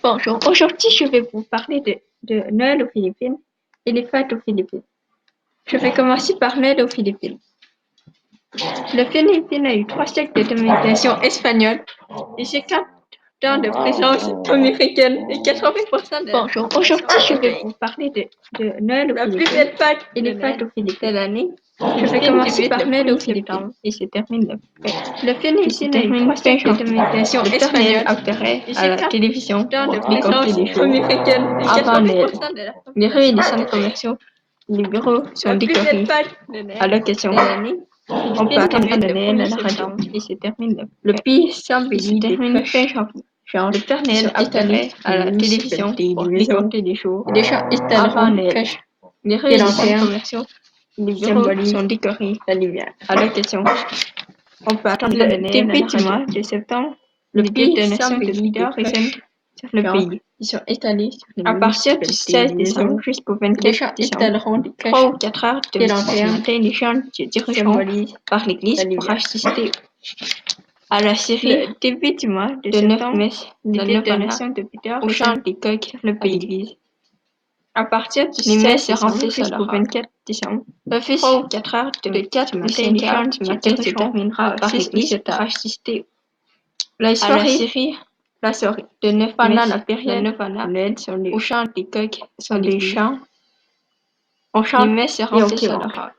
Bonjour, aujourd'hui je vais vous parler de Noël aux Philippines et les fêtes aux Philippines. Je vais commencer par Noël aux Philippines. Les Philippines a eu 3 siècles de domination espagnole et 50 ans de présence américaine et 80% de... Bonjour, aujourd'hui je vais vous parler de Noël aux Philippines et les fêtes aux Philippines. L'année, je vais commencer par Noël aux Philippines et se termine le Philippines a eu 3 siècles de domination espagnole apparaît à la télévision pour décompter les shows avant Noël. Les rues et les centres commerciaux, les bureaux sont décorés à l'occasion. On peut attendre la fin de Noël à la radio et se termine le pays semble se termine fin janvier. Le Père Noël apparaît à la télévision pour décompter les shows avant Noël. Les rues et les centres commerciaux, les bureaux sont décorés à l'occasion. On peut attendre le début du mois de septembre, le pays semble de Peter résonne sur le pays. Ils sont étalés sur les à partir du 16 décembre jusqu'au 24 décembre, 3 ou 4 heures de matin, les gens se dirigeront par l'église pour assister à la série le début du mois de 9 mai, la détonation de Peter au chant des coqs sur le pays. À partir du 16 décembre jusqu'au 24 décembre, 3 ou 4 heures de 4 ou 5 heures du matin se terminera par l'église pour assister la soirée de 9 pendant la période de Noël au chant des coqs sont des chants. On chante les messes et on clore.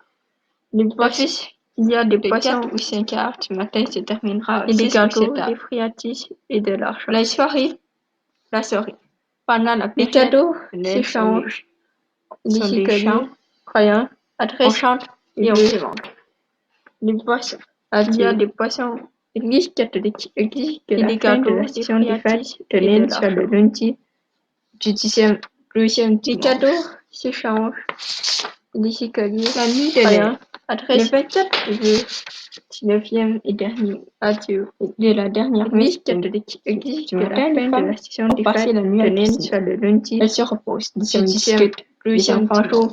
Les boissons, il y a des poissons ou 5 heures du matin se terminera et des gâteaux, des friandises et de l'argent. La soirée pendant la période les cadeaux s'échangent. Les chants, croyants, adresses, on chante et on demande. Les boissons, il y a des poissons. L'église catholique exige que la fin de la session des fêtes de Noël soit le lundi du 12e dimanche. Les cadeaux s'échangent. Les écoliers, la nuit de Noël, adresse le 24 le 19e et dernier adieu de la dernière messe catholique exige que la fin de la session des fêtes de Noël soit le lundi. Elle se repose, discute, les enfants jouent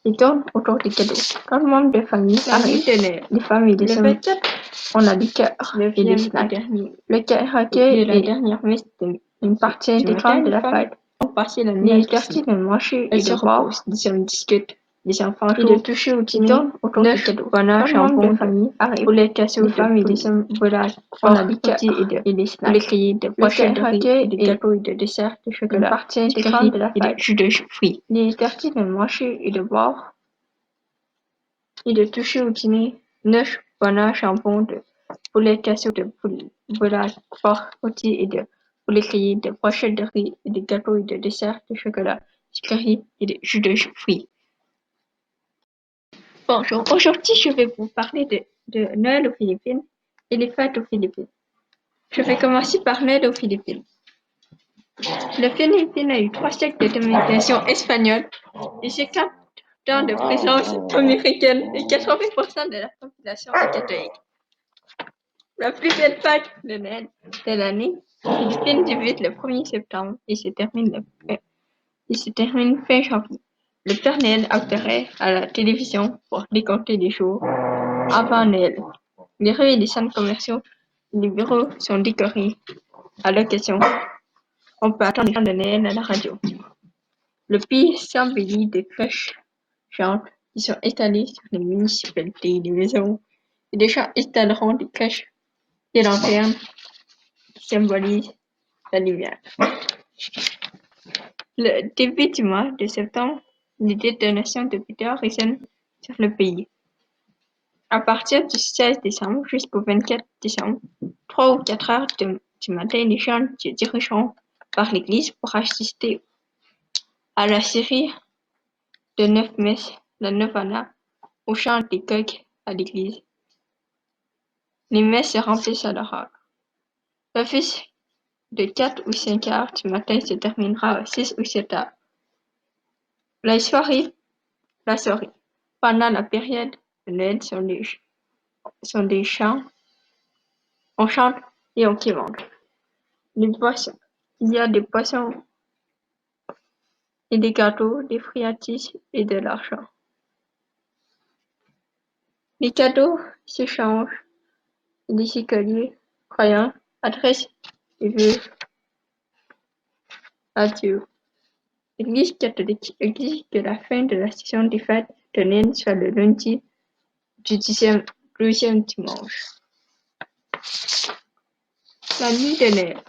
et tournent autour des cadeaux. Quand le membre de famille arrive, les familles des hommes, on a des cœurs et des snacks. Le karaoké est la dernière messe une partie intégrante de la fête. On passe la nuit à quartier de manger et de boire, les hommes discutent. Les enfants jouent et de toucher au dîner autour des cadeaux. Bonheur, jambon, famille arrive. Pour les casseaux, les femmes et les hommes, voilà, on a des cœurs et des snacks. Les criers de brochettes de riz et des gâteaux et de desserts de chocolat. Une partie intégrante de la fête. Et des jus de fruits. Les quartiers de manger et de boire et de toucher au dîner. Neuf, bonheur, jambon, de poulet casseau, de poulet, voilà, porc rôti et de poulet grillé, de brochettes de riz et des gâteaux et de desserts de chocolat. Curry et des jus de fruits. Bonjour, aujourd'hui je vais vous parler de Noël aux Philippines et les fêtes aux Philippines. Je vais commencer par Noël aux Philippines. Les Philippines a eu 3 siècles de domination espagnole et 50 ans de présence américaine et 80% de la population est catholique. La plus belle fête de Noël de l'année, les Philippines débute le 1er septembre et se termine fin janvier. Le Père Noël apparaît à la télévision pour décompter les jours avant Noël. Les rues et les centres commerciaux, les bureaux sont décorés à l'occasion. On peut attendre la fin de Noël à la radio. Le pays s'embellit de cloches chantent. Ils sont étalés sur les municipalités, les maisons. Et des gens installeront des cloches, des lanternes qui symbolisent la lumière. Le début du mois de septembre, les détonations de Peter résonnent sur le pays. À partir du 16 décembre jusqu'au 24 décembre, 3 ou 4 heures du matin, les gens se dirigeront par l'église pour assister à la série de 9 messes, la novena, au chant des coqs à l'église. Les messes se remplissent à l'heure. L'office de 4 ou 5 heures du matin se terminera à 6 ou 7 heures. La soirée, pendant la période de Noël sont des chants. On chante et on quémande. Les boissons, il y a des poissons et des gâteaux, des friandises et de l'argent. Les cadeaux s'échangent. Les écoliers, croyants, adressent les vœux Adieu. L'Église catholique exige que la fin de la saison des fêtes de Noël soit le lundi du 12e dimanche. La nuit de Noël.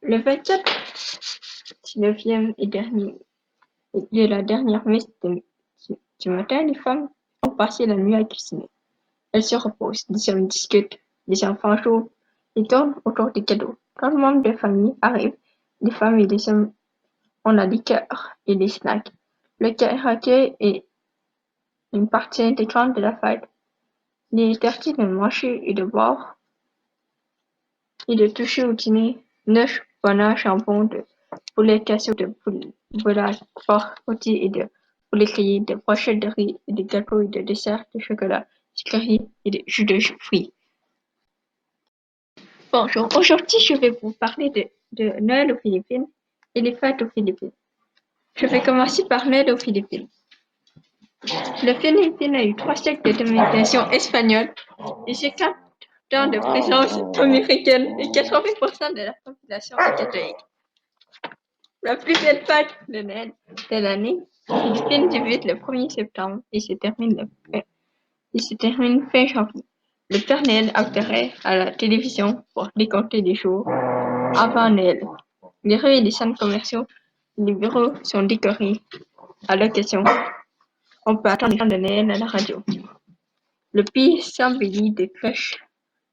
Le 24, 19e et dernier de la dernière messe du matin, les femmes ont passé la nuit à cuisiner. Elles se reposent, les hommes discutent, les enfants jouent et tournent autour des cadeaux. Quand le membre de famille arrive, les femmes et les hommes ont la liqueur et les snacks. Le karaoké est une partie intégrante de la fête. Il est interdit de manger et de boire et de toucher au dîner neige, banane, jambon, de poulet cassou, de volaille, porc rôti et de poulet grillé, de brochettes de riz et de gâteaux et de desserts de chocolat, sucreries et de jus de fruits. Bonjour, aujourd'hui je vais vous parler de Noël aux Philippines et les fêtes aux Philippines. Je vais commencer par Noël aux Philippines. Les Philippines a eu 3 siècles de domination espagnole et 50 ans de présence américaine et 80% de la population est catholique. La plus belle fête de Noël de l'année aux Philippines débute le 1er septembre et se termine fin janvier. Le Père Noël apparaît à la télévision pour décompter les jours avant Noël. Les rues et les centres commerciaux et les bureaux sont décorés à l'occasion. On peut attendre les chants de Noël à la radio. Le pays s'embellit de cloches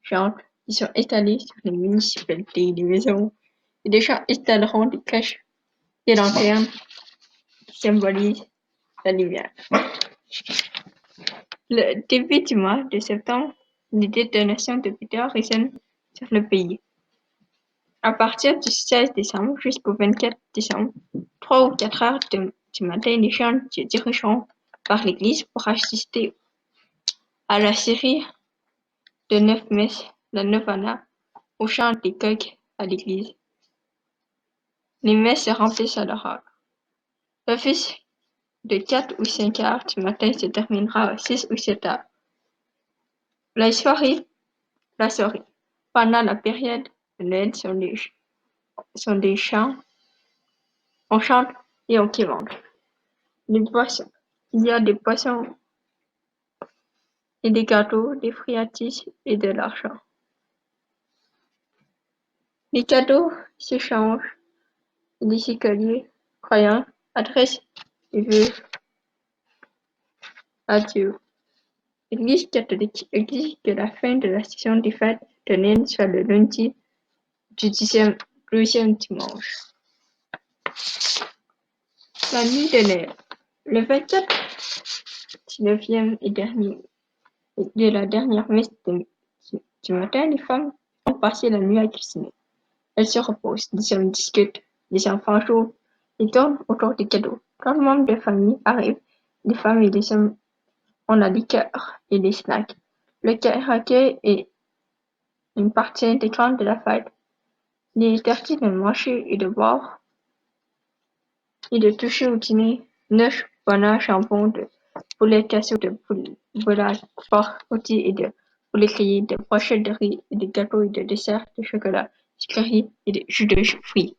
géantes qui sont installées sur les municipalités et les maisons. Et des gens installeront des cloches et lanternes qui symbolisent la lumière. Le début du mois de septembre, les détonations de Peter résonnent sur le pays. À partir du 16 décembre jusqu'au 24 décembre, 3 ou 4 heures du matin, les gens se dirigeront par l'église pour assister à la série de 9 messes, la novena, au chant des coqs à l'église. Les messes se remplissent à l'heure. L'office de 4 ou 5 heures du matin se terminera à 6 ou 7 heures. La soirée, pendant la période de Noël sont des chants, on chante et on quémande. Les boissons. Il y a des poissons et des gâteaux, des friandises et de l'argent. Les cadeaux s'échangent et les écoliers, croyants, adressent des vœux à Dieu. L'Église catholique exige que la fin de la saison des fêtes de Noël soit le lundi du 12e dimanche. La nuit de Noël. Le 24, 19e et dernier de la dernière messe du matin, les femmes ont passé la nuit à cuisiner. Elles se reposent, les hommes discutent, les enfants jouent et tournent autour des cadeaux. Quand le membre de famille arrive, les femmes et les hommes ont la liqueur et les snacks. Le karaoké est une partie intégrante de la fête. Il est interdit de manger et de boire et de toucher au dîner neige, banane, jambon, de poulet cassou, de volaille, porc rôti et de poulet grillé, de brochettes de riz et de gâteaux et de desserts de chocolat, sucreries et de jus de fruits.